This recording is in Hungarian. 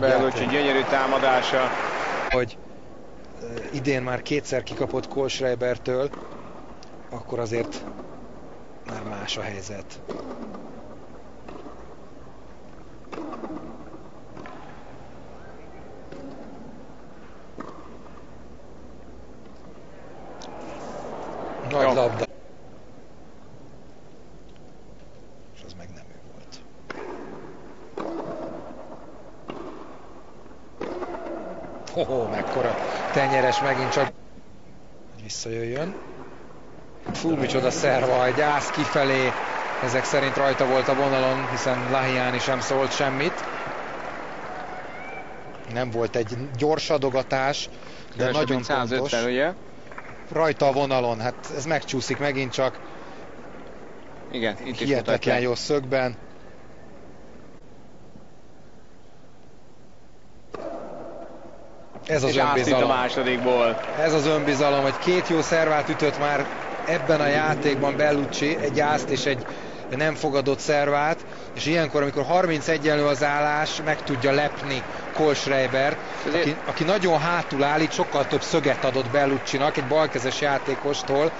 Bellucci gyönyörű támadása. Hogy idén már kétszer kikapott Kohlschreibertől, akkor azért már más a helyzet. Nagy labda. És az meg nem ő volt. Mekkora tenyeres megint csak, hogy visszajöjjön. Fú, micsoda szerva, egy ász kifelé. Ezek szerint rajta volt a vonalon, hiszen Lahiani sem szólt semmit. Nem volt egy gyors adogatás, de Kevesebb, nagyon 150, pontos. ugye? Rajta a vonalon, hát ez megcsúszik megint csak. Igen, itt is Hihetetlen mutatja. jó szögben. Ez az És átszint a önbizalom. másodikból. Ez az önbizalom, hogy két jó szervát ütött már ebben a játékban Bellucci, egy ászt és egy nem fogadott szervát, és ilyenkor, amikor 31-elő az állás, meg tudja lepni Kohlschreibert, aki nagyon hátul áll, itt sokkal több szöget adott Belluccinak, egy balkezes játékostól.